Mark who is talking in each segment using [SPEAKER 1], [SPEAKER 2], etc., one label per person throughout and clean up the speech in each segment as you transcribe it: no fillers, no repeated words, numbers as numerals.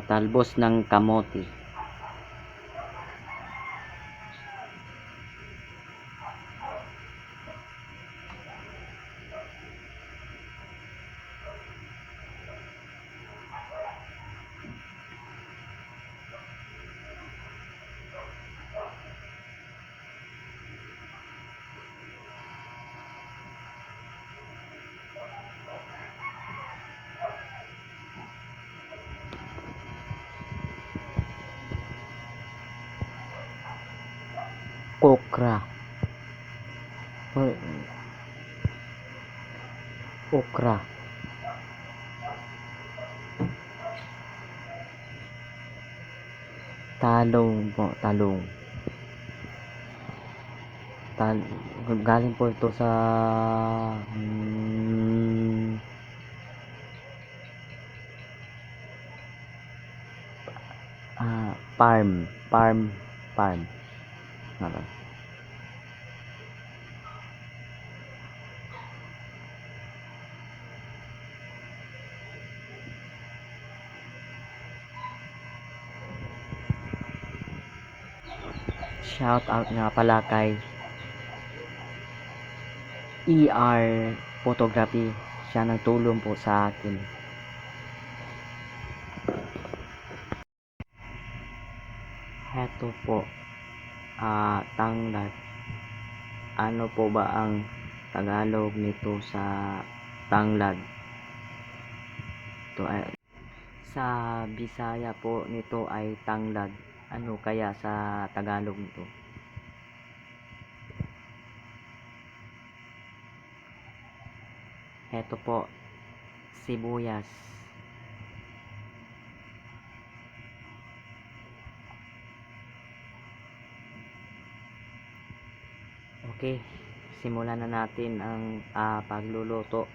[SPEAKER 1] talbos ng kamote. Okra. Okra. Talong po, talong. Galing po ito sa farm. Ano? Shout out nga pala kay ER Photography. Siya nagtulong po sa akin. Heto po, tanglad. Ano po ba ang Tagalog nito sa tanglad? Ito ay, sa Bisaya po nito ay tanglad. Ano kaya sa Tagalog nito? Heto po, sibuyas. Okay, simulan na natin ang pagluluto.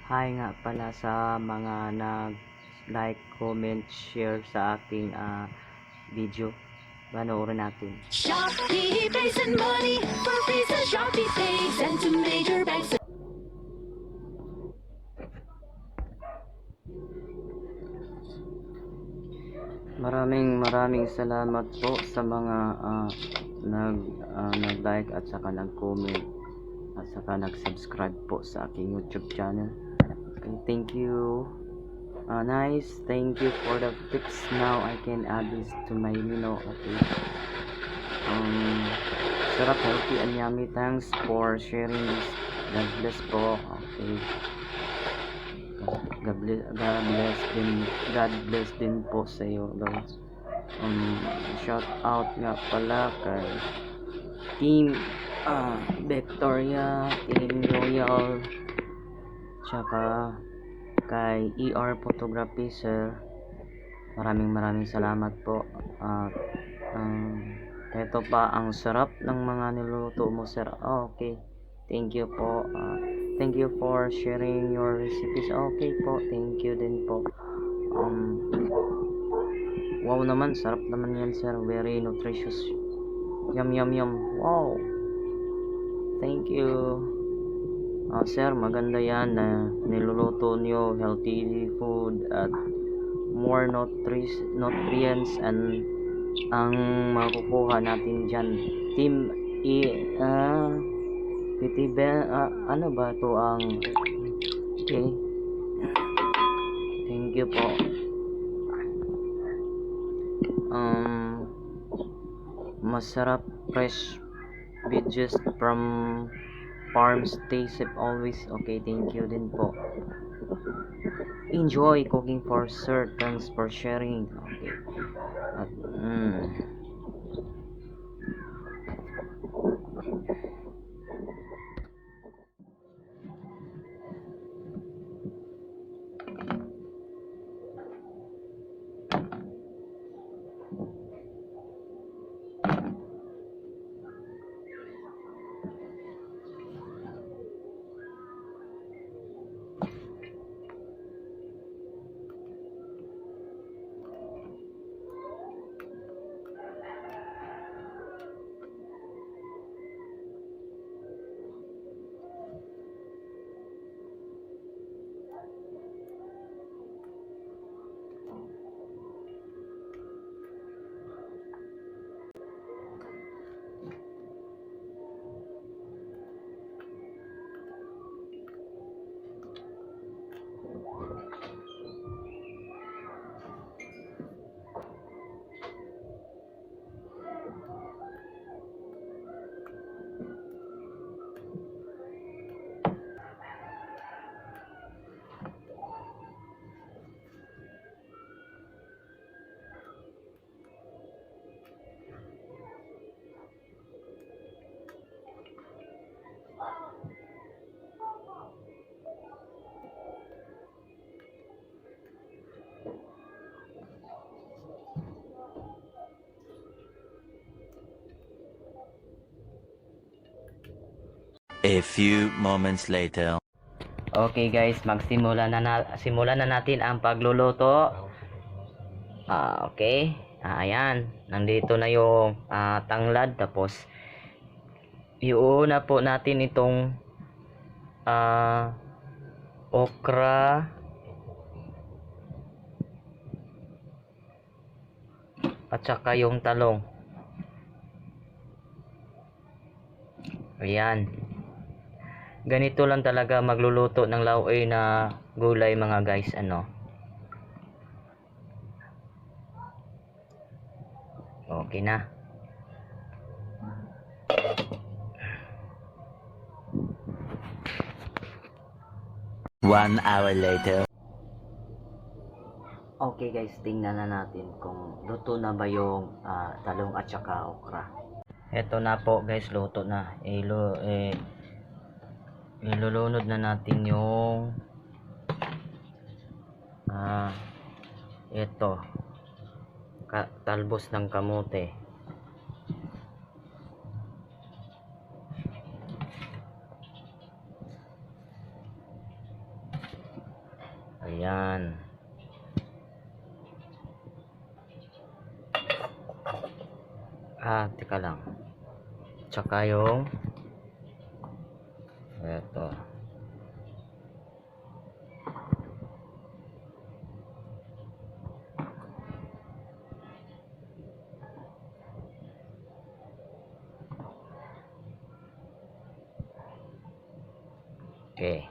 [SPEAKER 1] Hi nga pala sa mga nag-like, comment, share sa aking video. Panoorin natin.
[SPEAKER 2] Shopee pays and money for Visa. Shopee pays and to major banks.
[SPEAKER 1] Maraming salamat po sa mga nag-like at saka nag-comment at saka nag-subscribe po sa aking YouTube channel. Okay, thank you. Nice, thank you for the tips. Now I can add this to my menu. Okay. Sarap, healthy and yummy. Thanks for sharing this. God bless po. Okay. God bless din po sa iyo, guys. Shout out nga pala kay Team Victoria, Team Royal, tsaka kay ER Photography, sir. Maraming salamat po. Ito pa, ang sarap ng mga niluluto mo, sir. Okay, thank you po. Thank you for sharing your recipes. Okay po, thank you din po. Wow naman, sarap naman yan, sir. Very nutritious. Yum. Wow, thank you. Sir, maganda yan na niluluto nyo, healthy food at more nutrients and ang makukuha natin dyan. Team ano ba to ang okay, thank you po. Masarap fresh veggies from farm. Stay safe always. Okay, thank you din po. Enjoy cooking for sir. Thanks for sharing. Okay. At,
[SPEAKER 3] A few moments later.
[SPEAKER 1] Okay guys, simulan na natin ang pagluluto. Okay. Ayan, nandito na yung tanglad, tapos iuuna po natin itong okra at saka yung talong. Ayan. Ganito lang talaga magluluto ng lauoy na gulay mga guys, ano. Okay na.
[SPEAKER 3] One hour later.
[SPEAKER 1] Okay guys, tingnan na natin kung luto na ba yung talong at saka okra. Eto na po guys, luto na. Ilulunod na natin yung ito talbos ng kamote. Ayan. Teka lang. Tsaka yung eto. Okay.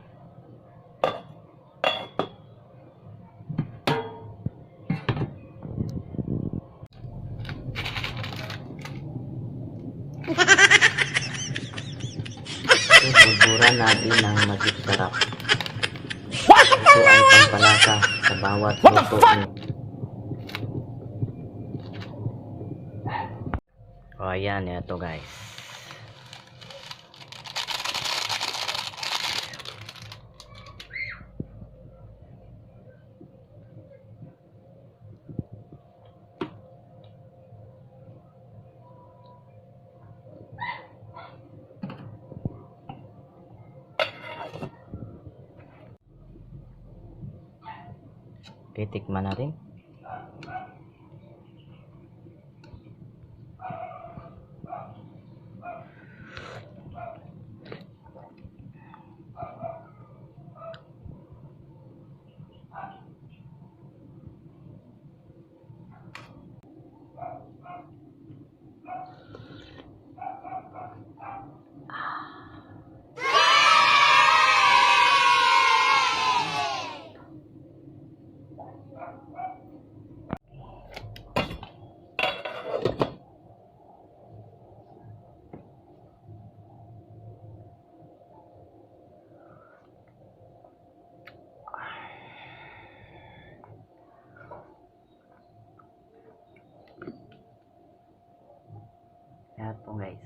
[SPEAKER 1] Buburan natin ng maging sarap. Ito ang pampalasa sa bawat luto niyo. O ayan, ito guys. Titikman natin. Yan po guys.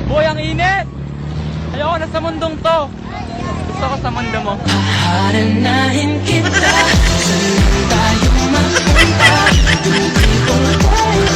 [SPEAKER 4] Boy, ang init! Ayoko na sa mundong to. Gusto ko sa mundo mo.
[SPEAKER 2] Haranahin kita, saan tayo mapunta? Hindi ko kaya